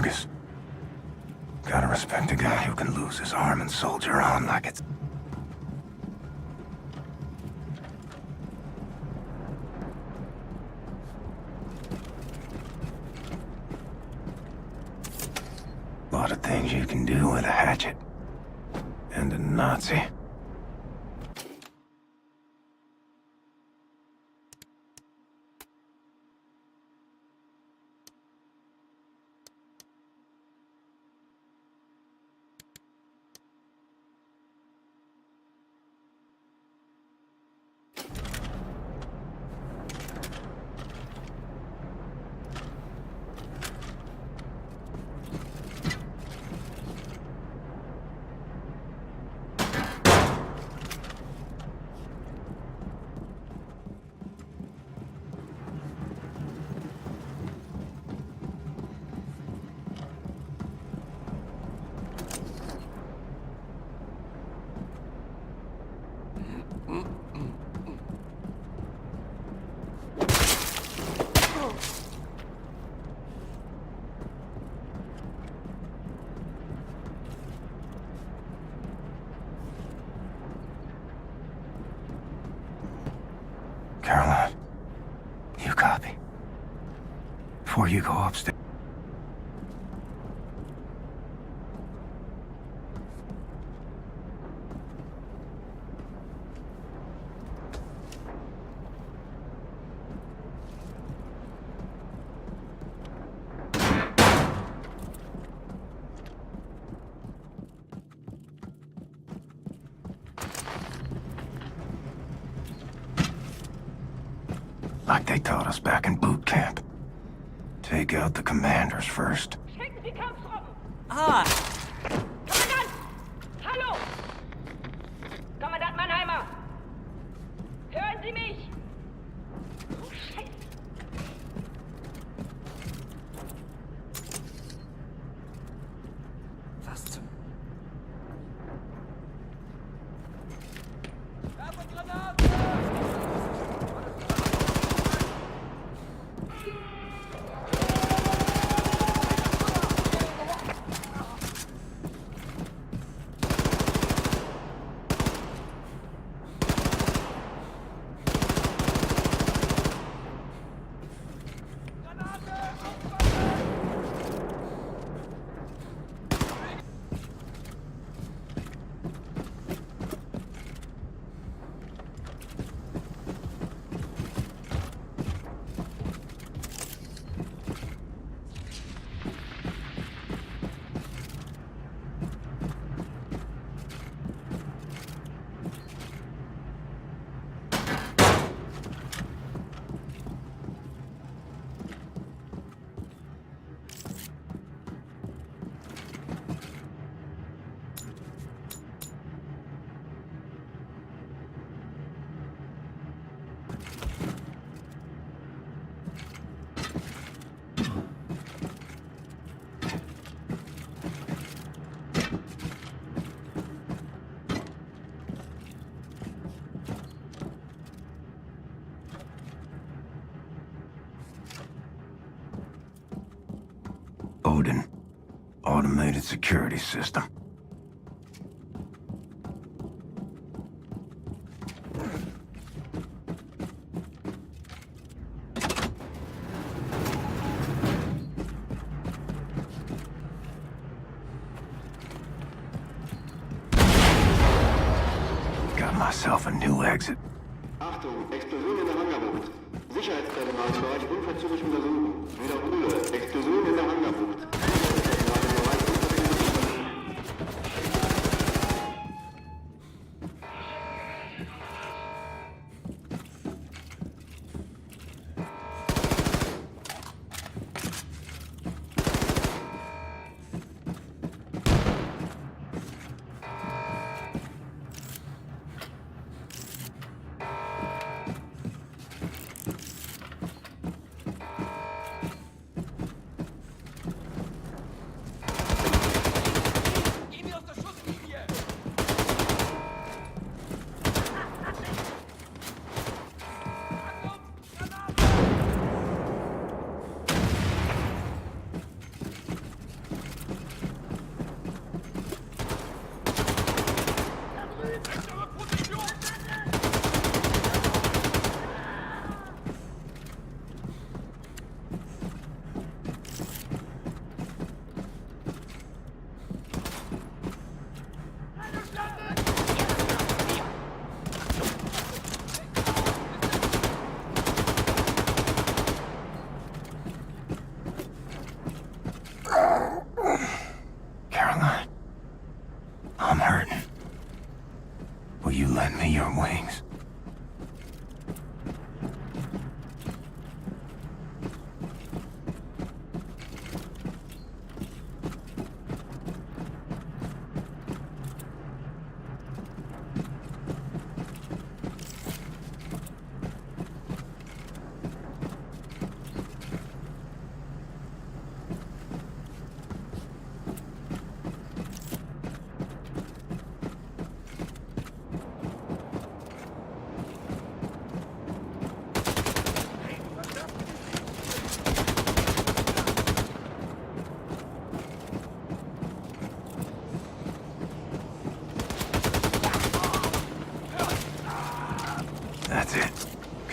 carcass. Gotta respect a guy who can lose his arm and soldier on like it's... A lot of things you can do with a hatchet. And a Nazi. Caroline, you copy? Before you go upstairs. Like they taught us back in boot camp. Take out the commanders first. Stecken Sie Kampftruppen! Ah! Kommandant! Hallo! Kommandant Mannheimer! Hören Sie mich? Oh, Scheiße! Was zum... Odin. Automated security system. Got myself a new exit. Achtung, Explosion in der Hangarbucht. Sicherheitspersonal im Bereich unverzüglich untersuchen. Wiederhole, Explosion in der Hangarbucht.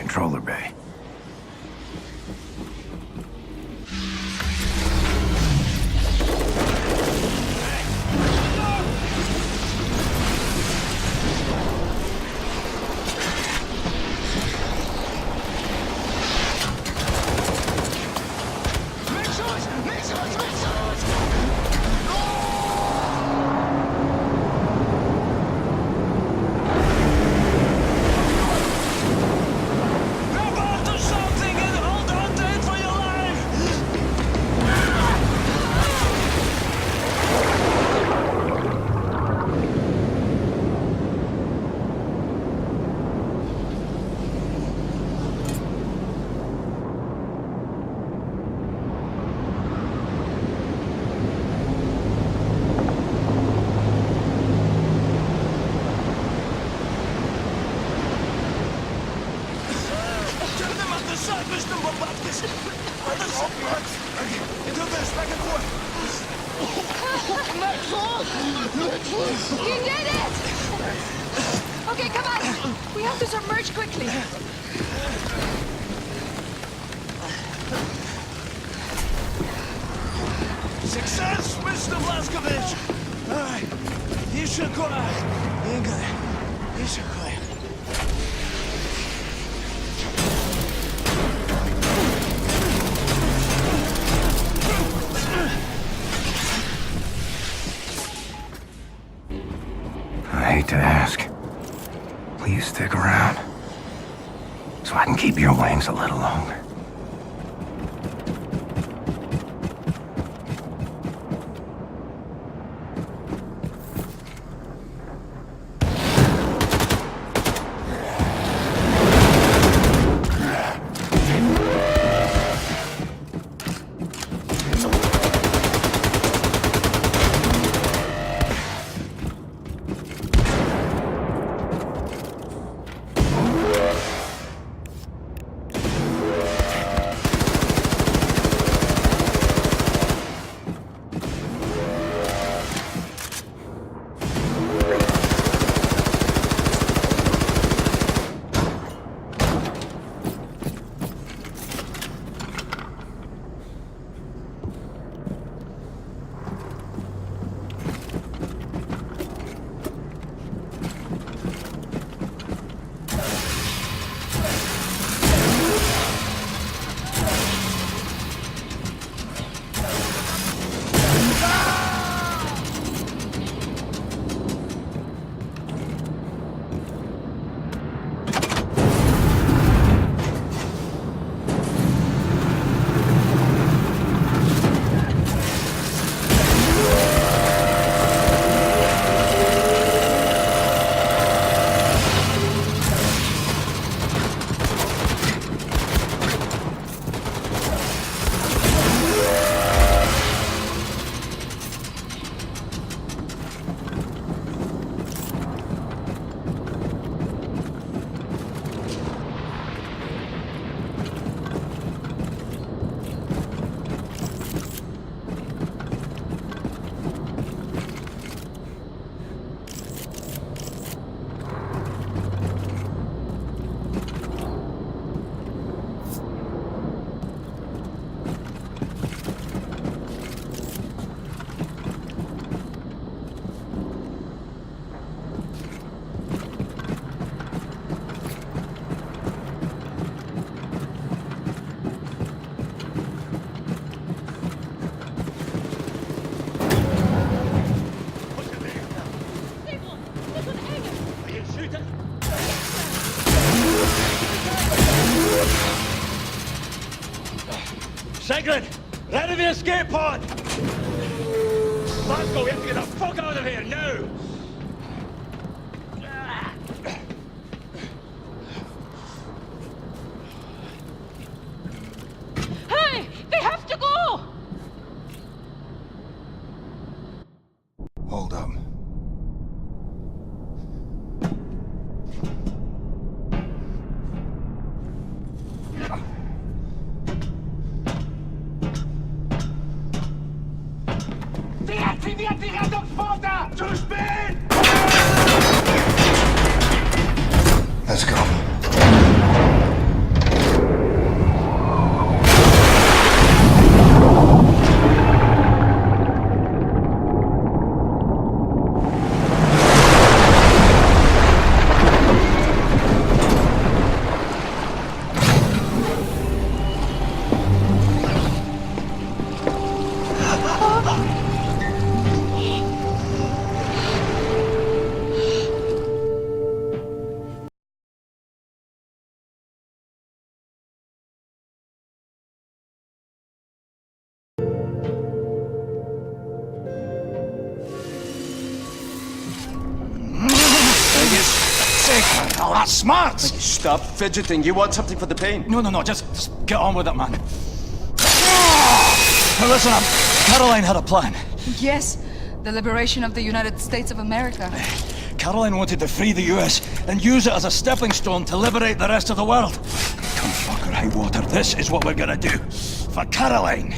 controller bay. You did it! Okay, come on. We have to submerge quickly. Success, Mr. Blazkowicz! Alright, jeszcze kolej. Ingrid, jeszcze kolej. I hate to ask. Please stick around. So I can keep your wings a little longer. Sigrid, ready the escape pod! Let's go, we have to get the fuck out of here now! Hey, we have to go! Hold up. Deaktiviert die Rettungsboote! Zu spät! That's smart! Stop fidgeting. You want something for the pain? No, just get on with it, man. Now listen up. Caroline had a plan. Yes, the liberation of the United States of America. Caroline wanted to free the US and use it as a stepping stone to liberate the rest of the world. Come fuck or high water, this is what we're gonna do. For Caroline.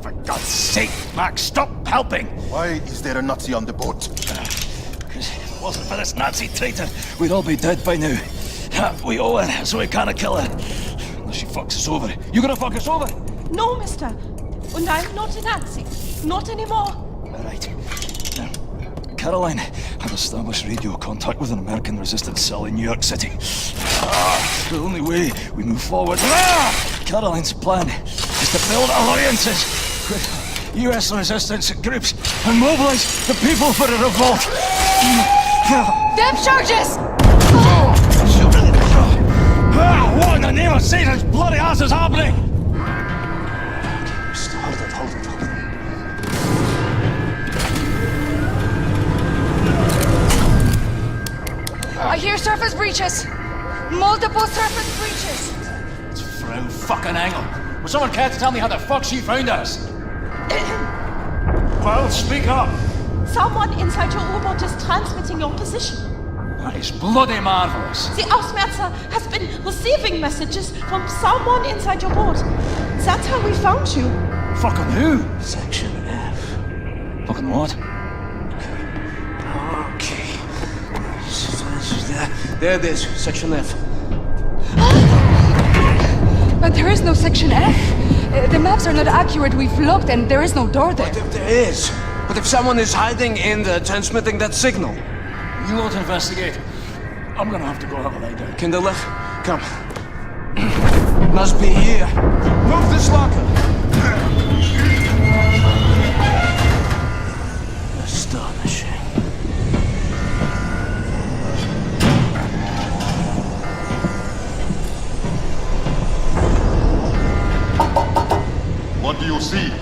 For God's sake, Max, stop helping! Why is there a Nazi on the boat? Because if it wasn't for this Nazi traitor, we'd all be dead by now. We owe her, so we can't kill her. Unless she fucks us over. You gonna fuck us over? No, mister. And I'm not a Nazi. Not anymore. All right. Now, Caroline had established radio contact with an American resistance cell in New York City. The only way we move forward... Caroline's plan is to build alliances with US resistance groups and mobilize the people for a revolt. Depth charges! What in the name of Satan's bloody ass is happening? Hold it. I hear surface breaches. Multiple surface breaches. It's Frau fucking Engel. Will someone care to tell me how the fuck she found us? Well, speak up. Someone inside your U-boat is transmitting your position. That is bloody marvelous. The Ausmerzer has been receiving messages from someone inside your boat. That's how we found you. Fucking who? Section F. Fucking what? Okay. There it is, Section F. But there is no section F. The maps are not accurate. We've looked and there is no door there. But if there is? But if someone is hiding in there, transmitting that signal? You want to investigate? I'm gonna have to go have a lie down. Kinderlich, come. Must be here. Move this locker. Astonishing. What do you see?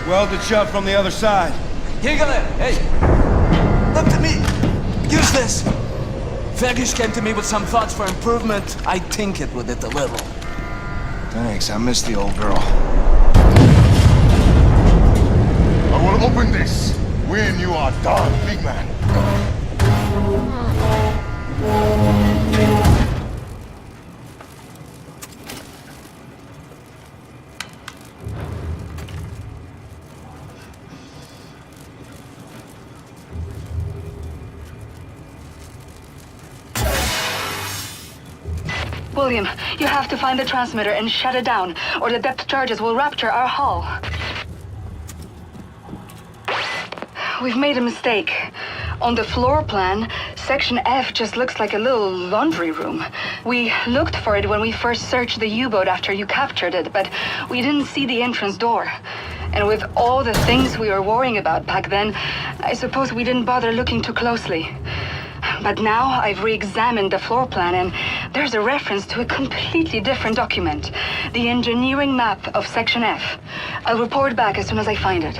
Welded shut from the other side. Hegele, hey! Look to me! Use this! Fergus came to me with some thoughts for improvement. I tinkered with it a little. Thanks, I miss the old girl. I will open this when you are done, big man. William, you have to find the transmitter and shut it down, or the depth charges will rupture our hull. We've made a mistake. On the floor plan, Section F just looks like a little laundry room. We looked for it when we first searched the U-boat after you captured it, but we didn't see the entrance door. And with all the things we were worrying about back then, I suppose we didn't bother looking too closely. But now I've re-examined the floor plan and there's a reference to a completely different document. The engineering map of Section F. I'll report back as soon as I find it.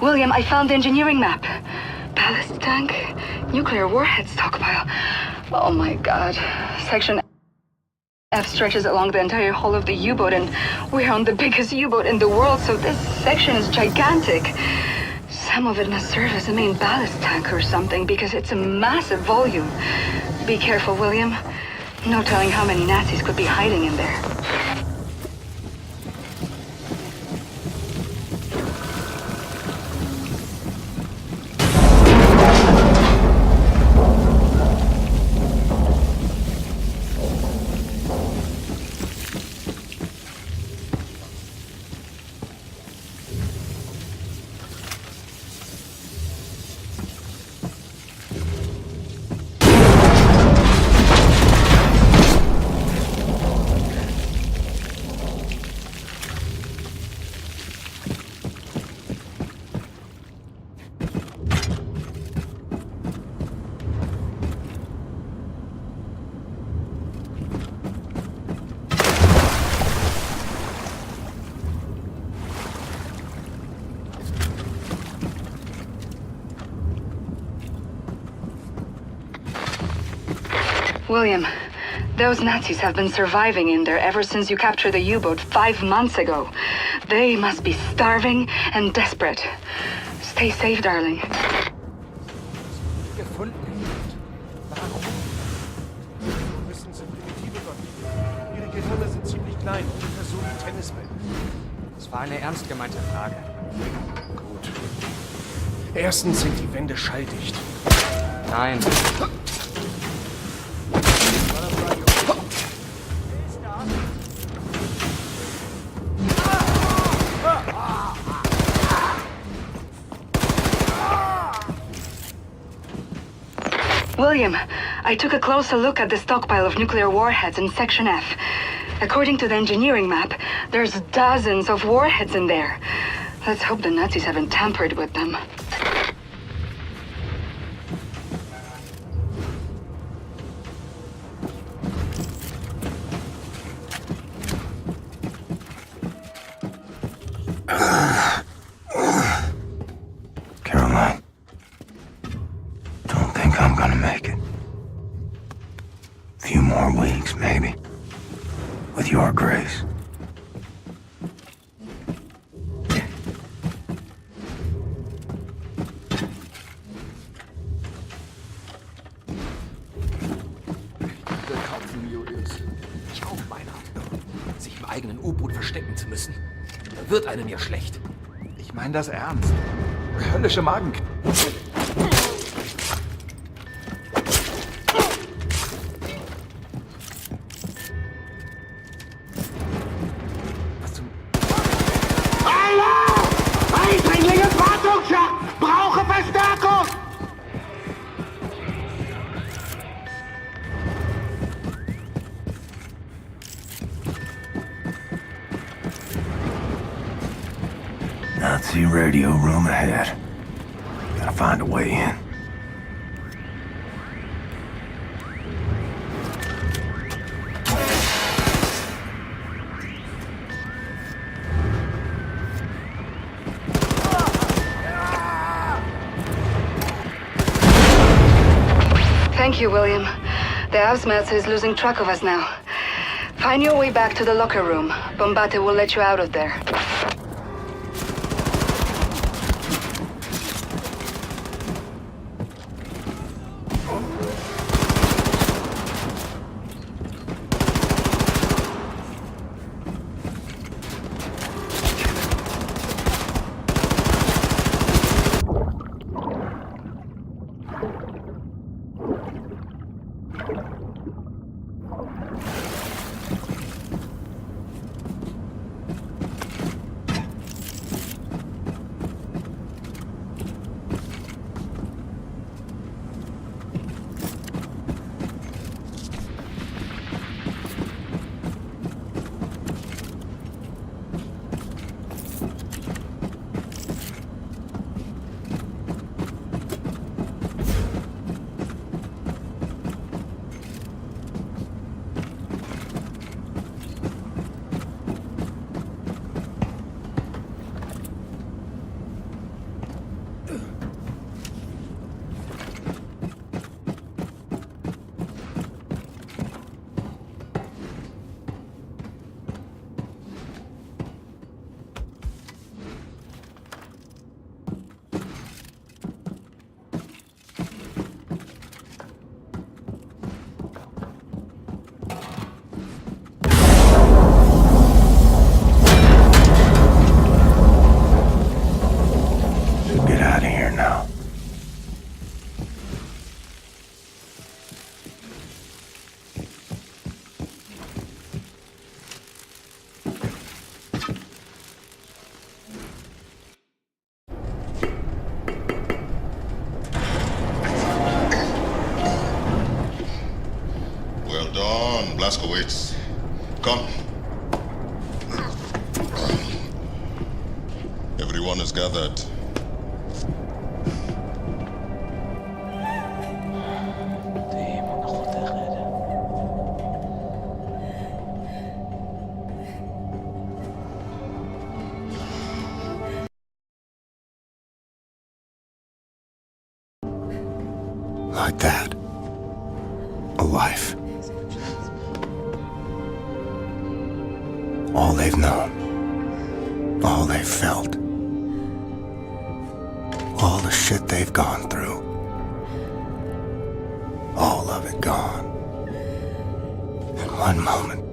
William, I found the engineering map. Ballast tank, nuclear warhead stockpile. Oh my god. Section F stretches along the entire hull of the U-boat, and we're on the biggest U-boat in the world, so this section is gigantic. Some of it must serve as a main ballast tank or something, because it's a massive volume. Be careful, William. No telling how many Nazis could be hiding in there. William, those Nazis have been surviving in there ever since you captured the U-boat 5 months ago. They must be starving and desperate. Stay safe, darling. Gefunden. Warum? Wir müssen so primitive Gott. Ihre Gehirne sind ziemlich klein und untersuchen Tennisbälle. Das war eine ernst gemeinte Frage. Gut. Erstens sind die Wände schalldicht. Nein. William, I took a closer look at the stockpile of nuclear warheads in Section F. According to the engineering map, there's dozens of warheads in there. Let's hope the Nazis haven't tampered with them. Caroline, don't think I'm gonna make it. Few more weeks, maybe. With your grace. Ich auch meiner. Sich im eigenen U-Boot verstecken zu müssen. Da wird einem ja schlecht. Ich meine das ernst. Höllische Magen. Nazi radio room ahead. Gotta find a way in. Thank you, William. The Avsmeltzer is losing track of us now. Find your way back to the locker room. Bombate will let you out of there. this. Come. Everyone is gathered. Like that. A life. All they've known. All they've felt. All the shit they've gone through. All of it gone. In one moment.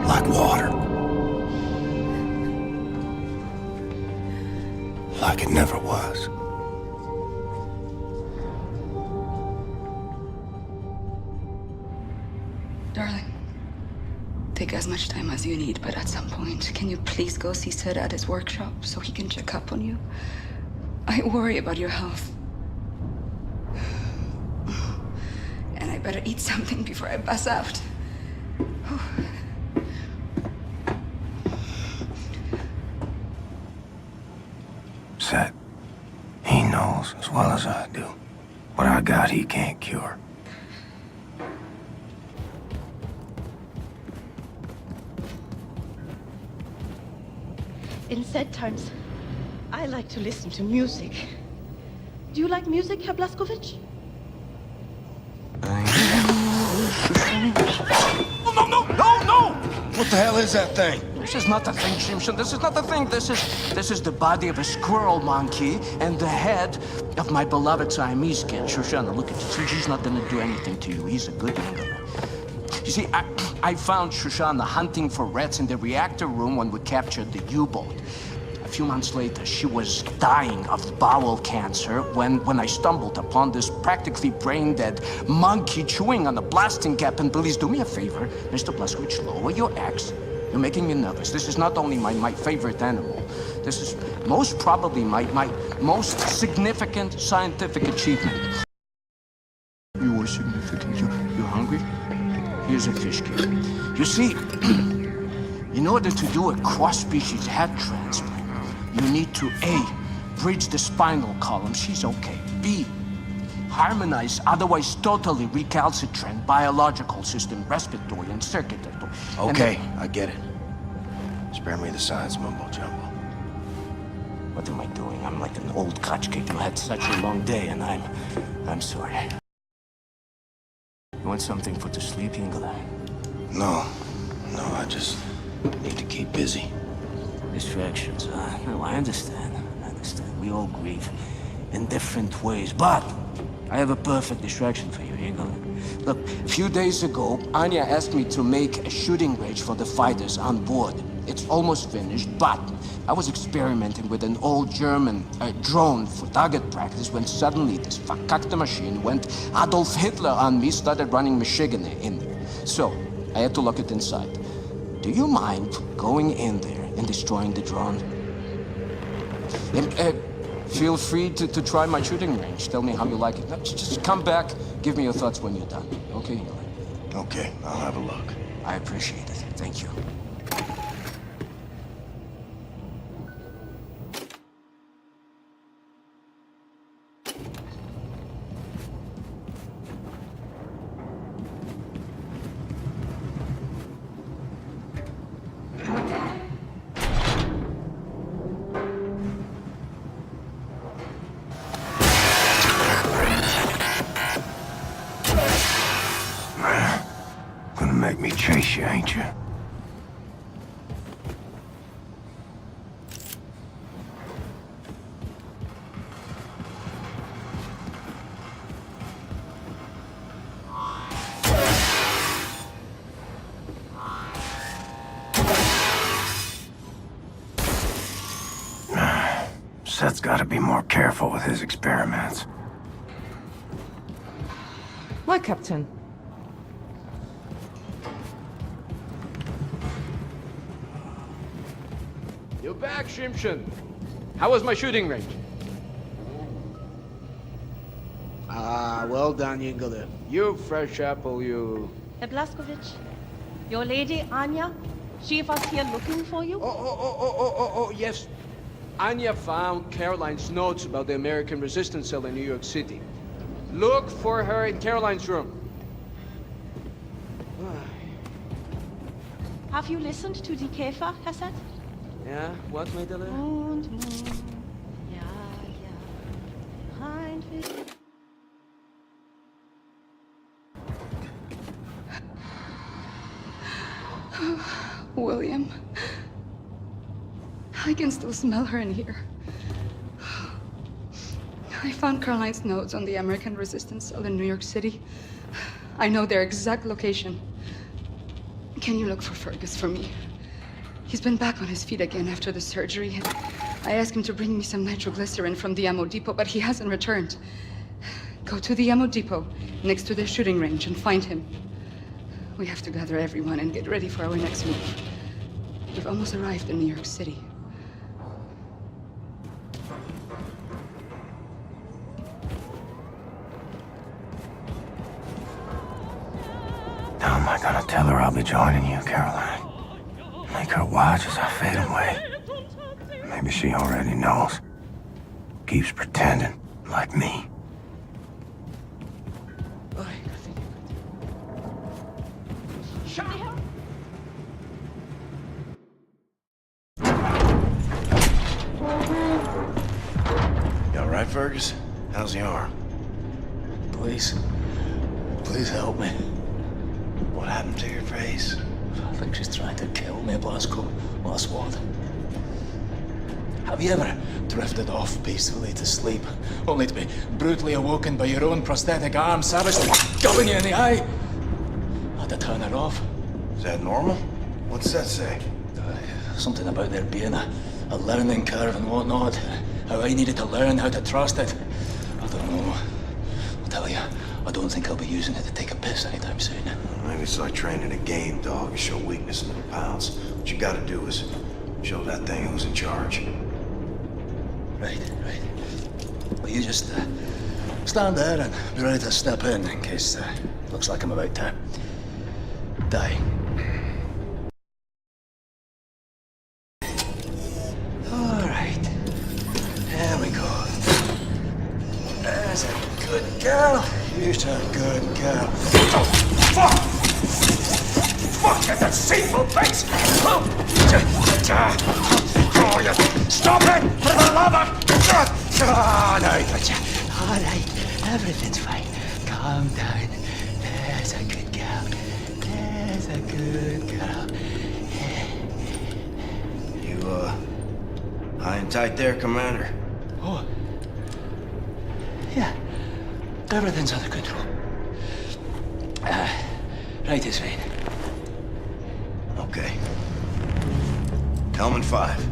Like water. Like it never was. Darling, take as much time as you need, but at some point, can you please go see Sid at his workshop so he can check up on you? I worry about your health. And I better eat something before I pass out. Set. He knows as well as I do. What I got, he can't cure. In sad times, I like to listen to music. Do you like music, Herr Blazkowicz? No! What the hell is that thing? This is not the thing, Simpson. This is not the thing. This is the body of a squirrel monkey and the head of my beloved Siamese cat, Shoshana. Look at this. He's not gonna do anything to you. He's a good angler. You see, I found Shoshana hunting for rats in the reactor room when we captured the U-boat. A few months later, she was dying of bowel cancer when I stumbled upon this practically brain-dead monkey chewing on a blasting cap. And please do me a favor, Mr. Blazkowicz, lower your axe. You're making me nervous. This is not only my favorite animal. This is most probably my most significant scientific achievement. You are significant. You hungry? Here's a fish cake. You see, in order to do a cross-species head transplant, you need to A, bridge the spinal column. She's okay. B, harmonize otherwise totally recalcitrant biological system, respiratory and circulatory. Okay, I get it. Spare me the science mumbo-jumbo. What am I doing? I'm like an old kachkik who had such a long day, and I'm sorry. You want something for the sleep, Ingela? No, I just need to keep busy. Distractions, no, I understand. We all grieve in different ways, but I have a perfect distraction for you, Ingela. Look, a few days ago, Anya asked me to make a shooting range for the fighters on board. It's almost finished, but I was experimenting with an old German drone for target practice when suddenly this verkackte machine went Adolf Hitler on me, started running Michigan in there. So, I had to lock it inside. Do you mind going in there and destroying the drone? And, feel free to try my shooting range. Tell me how you like it. No, just come back, give me your thoughts when you're done, okay? Okay, I'll have a look. I appreciate it. Thank you. Gonna make me chase you, ain't you? Seth's gotta be more careful with his experiments. Why, Captain? You're back, Shimshon. How was my shooting range? well done, Ingele. You fresh apple, you. Herr Blazkowicz, your lady Anya, she was here looking for you. Oh, yes. Anya found Caroline's notes about the American resistance cell in New York City. Look for her in Caroline's room. Have you listened to die Käfer, Herr Set? Yeah, what, Mädele? Und Mond, ja, ja, rein will. William. I can still smell her in here. I found Caroline's notes on the American resistance cell in New York City. I know their exact location. Can you look for Fergus for me? He's been back on his feet again after the surgery. I asked him to bring me some nitroglycerin from the ammo depot, but he hasn't returned. Go to the ammo depot next to the shooting range and find him. We have to gather everyone and get ready for our next move. We've almost arrived in New York City. How am I gonna tell her I'll be joining you, Caroline? Make her watch as I fade away. Maybe she already knows. Keeps pretending, like me. You alright, Fergus? How's the arm? Please help me. What happened to your face? I think she's trying to kill me, Blasco. Last what? Have you ever drifted off peacefully to sleep, only to be brutally awoken by your own prosthetic arm savagely gubbing you in the eye? I had to turn her off. Is that normal? What's that say? Something about there being a learning curve and whatnot. How I needed to learn how to trust it. I don't know. I'll tell you, I don't think I'll be using it to take a piss anytime soon. Maybe it's like training a game dog. You show weakness and it pounds. What you gotta do is show that thing who's in charge. Right. Well, you just stand there and be ready to step in case looks like I'm about to die. All right. There we go. There's a good girl. You're a good girl. Oh, fuck! Fuck, you deceitful face! Oh, you stop it! For the love of... Oh, no, I got you. All right, everything's fine. Calm down. There's a good girl. There's a good girl. You, high and tight there, Commander? Oh. Yeah. Everything's under control. Right is fine. Okay. Helmet 5.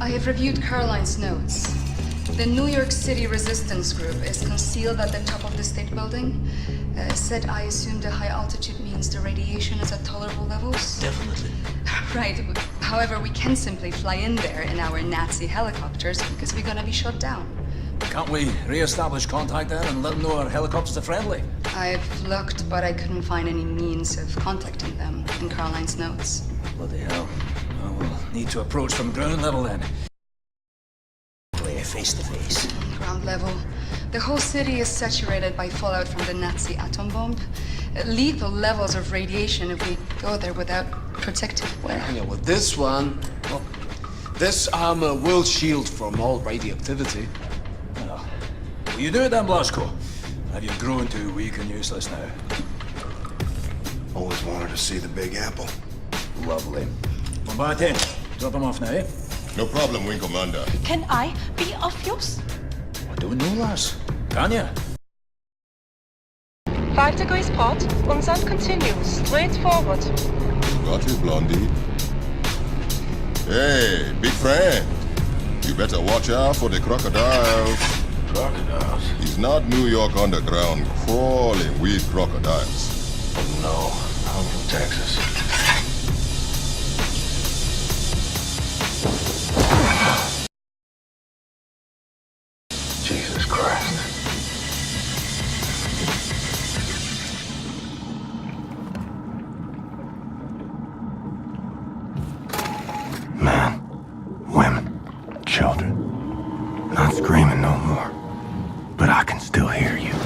I have reviewed Caroline's notes. The New York City resistance group is concealed at the top of the state building. Said I assume the high altitude means the radiation is at tolerable levels? Definitely. Right. However, we can simply fly in there in our Nazi helicopters because we're gonna be shot down. Can't we re-establish contact there and let them know our helicopters are friendly? I've looked, but I couldn't find any means of contacting them in Caroline's notes. Bloody hell. Well, we'll need to approach from ground level then. Play face to face. Ground level. The whole city is saturated by fallout from the Nazi atom bomb. Lethal levels of radiation if we go there without protective wear. Yeah, well, this one... Well, this armor will shield from all radioactivity. Well, will you do it then, Blasco? Have you grown too weak and useless now? Always wanted to see the Big Apple. Lovely. Come back in. Drop him off now, eh? No problem, Wing Commander. Can I be of use? I don't know, lass. Can you? Five degrees port, und then continue straight forward. Got it, Blondie. Hey, big friend. You better watch out for the crocodiles. Crocodiles? It's not New York underground crawling with crocodiles. Oh no, I'm from Texas. Jesus Christ. Men, women, children. Not screaming no more. But I can still hear you.